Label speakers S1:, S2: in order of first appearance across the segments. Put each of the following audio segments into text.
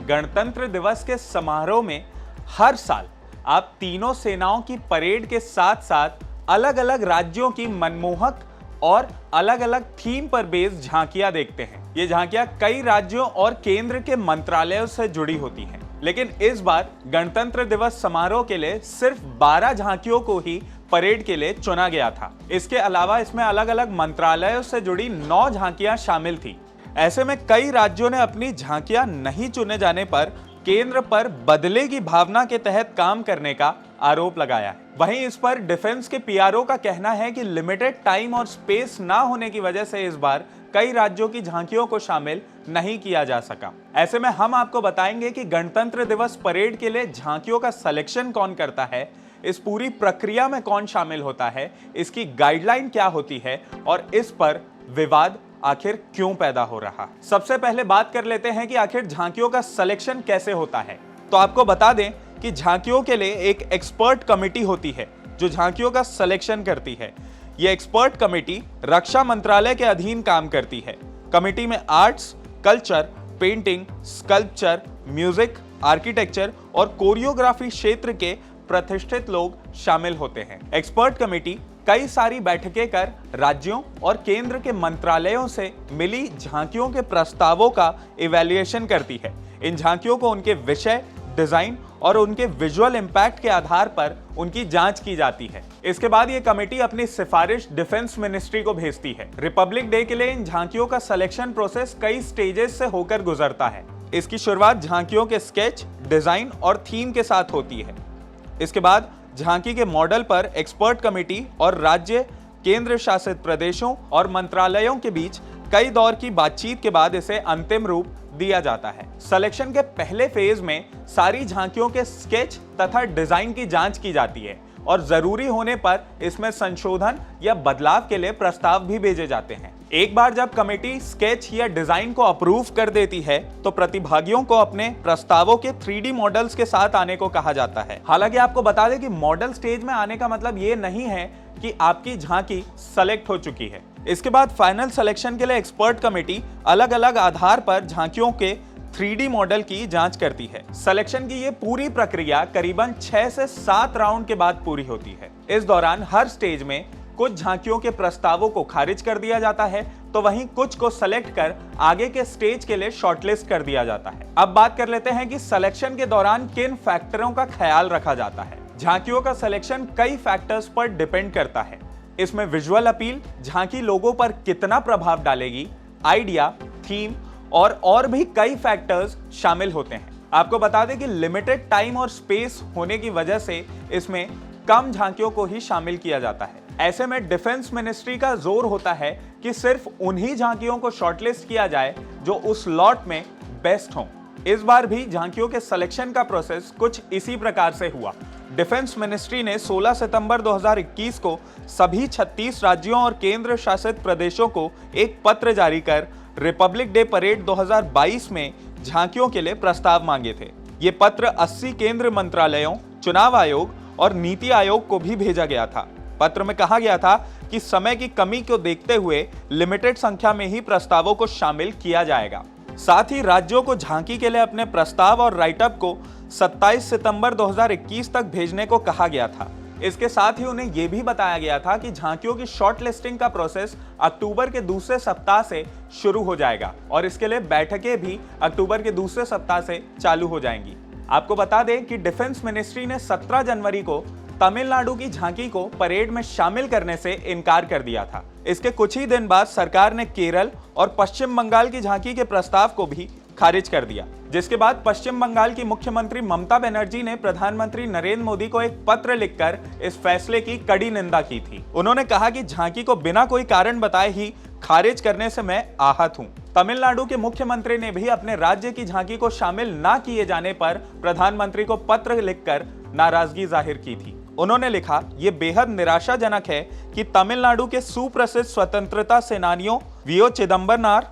S1: गणतंत्र दिवस के समारोह में हर साल आप तीनों सेनाओं की परेड के साथ साथ अलग अलग राज्यों की मनमोहक और अलग अलग थीम पर बेस्ड झांकियां देखते हैं। ये झांकियां कई राज्यों और केंद्र के मंत्रालयों से जुड़ी होती हैं, लेकिन इस बार गणतंत्र दिवस समारोह के लिए सिर्फ 12 झांकियों को ही परेड के लिए चुना गया था। इसके अलावा इसमें अलग अलग मंत्रालयों से जुड़ी 9 झांकियां शामिल थी। ऐसे में कई राज्यों ने अपनी झांकियां नहीं चुने जाने पर केंद्र पर बदले की भावना के तहत काम करने का आरोप लगाया है। वहीं इस पर डिफेंस के पीआरओ का कहना है कि लिमिटेड टाइम और स्पेस ना होने की वजह से इस बार कई राज्यों की झांकियों को शामिल नहीं किया जा सका। ऐसे में हम आपको बताएंगे कि गणतंत्र दिवस परेड के लिए झांकियों का सिलेक्शन कौन करता है, इस पूरी प्रक्रिया में कौन शामिल होता है, इसकी गाइडलाइन क्या होती है और इस पर विवाद आखिर क्यों पैदा हो रहा। सबसे पहले बात कर लेते हैं कि आखिर झांकियों का सिलेक्शन कैसे होता है। तो आपको बता दें कि झांकियों के लिए एक एक्सपर्ट कमेटी होती है जो झांकियों का सिलेक्शन करती है। यह एक्सपर्ट कमेटी रक्षा मंत्रालय के अधीन काम करती है। कमेटी में arts, culture, painting, sculpture, music, architecture और कोरियोग्राफी क्षेत्र के प्रतिष्ठित लोग शामिल होते हैं। एक्सपर्ट कमेटी कई सारी बैठकें कर राज्यों और केंद्र के मंत्रालयों से मिली झांकियों के प्रस्तावों का इवैल्यूएशन करती है। इन झांकियों को उनके विषय, डिजाइन और उनके विजुअल इंपैक्ट के आधार पर उनकी जांच की जाती है। इसके बाद ये कमेटी अपनी सिफारिश डिफेंस मिनिस्ट्री को भेजती है। रिपब्लिक डे के लिए इन झांकियों का सिलेक्शन प्रोसेस कई स्टेजेस से होकर गुजरता है। इसकी शुरुआत झांकियों के स्केच, डिजाइन और थीम के साथ होती है। इसके बाद झांकी के मॉडल पर एक्सपर्ट कमेटी और राज्य, केंद्र शासित प्रदेशों और मंत्रालयों के बीच कई दौर की बातचीत के बाद इसे अंतिम रूप दिया जाता है। सिलेक्शन के पहले फेज में सारी झांकियों के स्केच तथा डिजाइन की जांच की जाती है और जरूरी होने पर इसमें संशोधन या बदलाव के लिए प्रस्ताव भी भेजे जाते हैं। एक बार जब कमेटी स्केच या डिजाइन को अप्रूव कर देती है तो प्रतिभागियों को अपने प्रस्तावों के 3D मॉडल्स के साथ आने को कहा जाता है। हालांकि आपको बता दें कि मॉडल स्टेज में आने का मतलब ये नहीं है कि आपकी झांकी सेलेक्ट हो चुकी है। इसके बाद फाइनल सिलेक्शन के लिए एक्सपर्ट कमेटी अलग अलग आधार पर झांकियों के 3D मॉडल की जांच करती है। सिलेक्शन की ये पूरी प्रक्रिया करीबन 6 से 7 राउंड के बाद पूरी होती है। इस दौरान हर स्टेज में कुछ झांकियों के प्रस्तावों को खारिज कर दिया जाता है तो वहीं कुछ को सेलेक्ट कर आगे के स्टेज के लिए शॉर्टलिस्ट कर दिया जाता है। अब बात कर लेते हैं कि सिलेक्शन के दौरान किन फैक्टरों का ख्याल रखा जाता है। झांकियों का सिलेक्शन कई फैक्टर्स पर डिपेंड करता है। इसमें विजुअल अपील, झांकी लोगों पर कितना प्रभाव डालेगी, आइडिया, थीम और भी कई फैक्टर्स शामिल होते हैं। आपको बता दें कि लिमिटेड टाइम और स्पेस होने की वजह से इसमें कम झांकियों को ही शामिल किया जाता है। ऐसे में डिफेंस मिनिस्ट्री का जोर होता है कि सिर्फ उन्हीं झांकियों को शॉर्टलिस्ट किया जाए जो उस लॉट में बेस्ट हों। इस बार भी झांकियों के सिलेक्शन का प्रोसेस कुछ इसी प्रकार से हुआ। डिफेंस मिनिस्ट्री ने 16 सितंबर 2021 को सभी 36 राज्यों और केंद्र शासित प्रदेशों को एक पत्र जारी कर रिपब्लिक डे परेड 2022 में झांकियों के लिए प्रस्ताव मांगे थे। ये पत्र 80 केंद्र मंत्रालयों, चुनाव आयोग और नीति आयोग को भी भेजा गया था। पत्र में कहा गया था कि समय की कमी को देखते हुए लिमिटेड संख्या में ही प्रस्तावों को शामिल किया जाएगा। साथ ही राज्यों को झांकी के लिए अपने प्रस्ताव और राइटअप को 27 सितंबर 2021 तक भेजने को कहा गया था। इसके साथ ही उन्हें यह भी बताया गया था कि झांकियों की शॉर्ट लिस्टिंग का प्रोसेस अक्टूबर के दूसरे सप्ताह से शुरू हो जाएगा और इसके लिए बैठकें भी अक्टूबर के दूसरे सप्ताह से चालू हो जाएंगी। आपको बता दें कि डिफेंस मिनिस्ट्री ने 17 जनवरी को तमिलनाडु की झांकी को परेड में शामिल करने से इनकार कर दिया था। इसके कुछ ही दिन बाद सरकार ने केरल और पश्चिम बंगाल की झांकी के प्रस्ताव को भी खारिज कर दिया, जिसके बाद पश्चिम बंगाल की मुख्यमंत्री ममता बनर्जी ने प्रधानमंत्री नरेंद्र मोदी को एक पत्र लिखकर इस फैसले की कड़ी निंदा की थी। उन्होंने कहा कि झांकी को बिना कोई कारण बताए ही खारिज करने से मैं आहत हूं। तमिलनाडु के मुख्यमंत्री ने भी अपने राज्य की झांकी को शामिल न किए जाने पर प्रधानमंत्री को पत्र लिखकर नाराजगी जाहिर की थी। उन्होंने लिखा, ये बेहद निराशाजनक है कि तमिलनाडु के सुप्रसिद्ध स्वतंत्रता सेनानियों वीओ चिदंबरनार,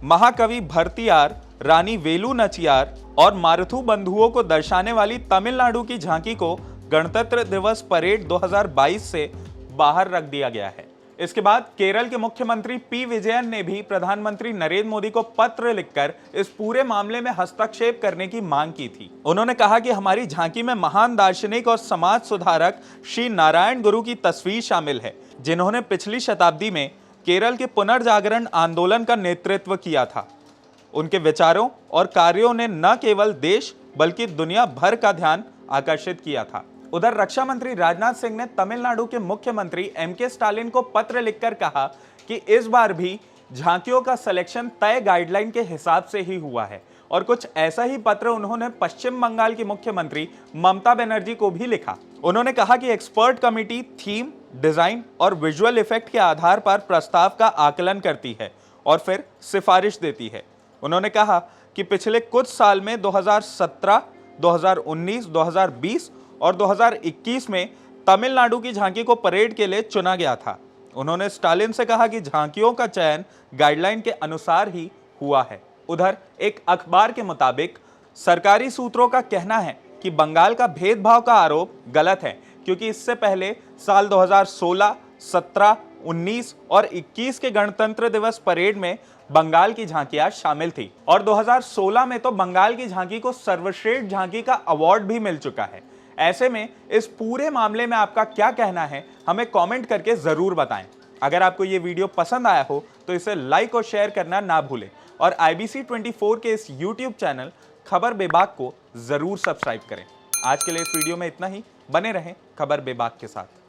S1: महाकवि भरतियार, रानी वेलु नचियार और मारुथु बंधुओं को दर्शाने वाली तमिलनाडु की झांकी को गणतंत्र दिवस परेड 2022 से बाहर रख दिया गया है। इसके बाद केरल के मुख्यमंत्री पी विजयन ने भी प्रधानमंत्री नरेंद्र मोदी को पत्र लिखकर इस पूरे मामले में हस्तक्षेप करने की मांग की थी। उन्होंने कहा कि हमारी झांकी में महान दार्शनिक और समाज सुधारक श्री नारायण गुरु की तस्वीर शामिल है, जिन्होंने पिछली शताब्दी में केरल के पुनर्जागरण आंदोलन का नेतृत्व किया था। उनके विचारों और कार्यों ने न केवल देश बल्कि दुनिया भर का ध्यान आकर्षित किया था। उधर रक्षा मंत्री राजनाथ सिंह ने तमिलनाडु के मुख्यमंत्री एम.के. स्टालिन को पत्र लिखकर कहा कि इस बार भी झांकियों का सिलेक्शन तय गाइडलाइन के हिसाब से ही हुआ है और कुछ ऐसा ही पत्र उन्होंने पश्चिम बंगाल की मुख्यमंत्री ममता बनर्जी को भी लिखा। उन्होंने कहा कि एक्सपर्ट कमेटी थीम, डिजाइन और विजुअल इफेक्ट के आधार पर प्रस्ताव का आकलन करती है और फिर सिफारिश देती है। उन्होंने कहा कि पिछले कुछ साल में 2017, 2019, 2020 और 2021 में तमिलनाडु की झांकी को परेड के लिए चुना गया था। उन्होंने स्टालिन से कहा कि झांकियों का चयन गाइडलाइन के अनुसार ही हुआ है। उधर एक अखबार के मुताबिक सरकारी सूत्रों का कहना है कि बंगाल का भेदभाव का आरोप गलत है, क्योंकि इससे पहले साल 2016, 17, 19 और 21 के गणतंत्र दिवस परेड में बंगाल की झांकियां शामिल थी और 2016 में तो बंगाल की झांकी को सर्वश्रेष्ठ झांकी का अवार्ड भी मिल चुका है। ऐसे में इस पूरे मामले में आपका क्या कहना है, हमें कमेंट करके जरूर बताएं। अगर आपको ये वीडियो पसंद आया हो तो इसे लाइक और शेयर करना ना भूलें और IBC 24 के इस YouTube चैनल खबर बेबाक को जरूर सब्सक्राइब करें। आज के लिए इस वीडियो में इतना ही। बने रहें खबर बेबाक के साथ।